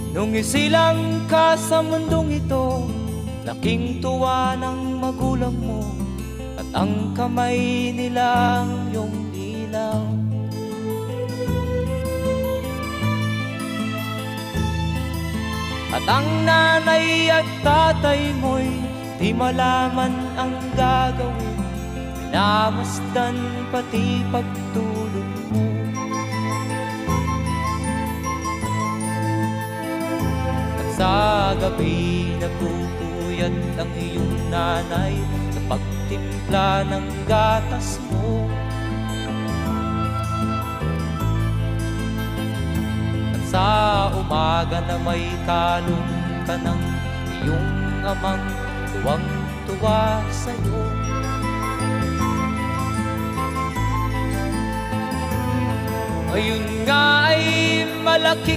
Nung isilang ka sa mundong ito, laking tuwa ng magulang mo, at ang kamay nila ang iyong ilaw. At ang nanay at tatay mo'y di malaman ang gagawin, minamasdan pati pagtulog mo. At sa gabi nagpupuyat ang iyong nanay sa pagtimpla ng gatas mo. At sa umaga na may kalong ka ng iyong amang tuwang-tuwa sa'yo. Ngayon nga ay malaki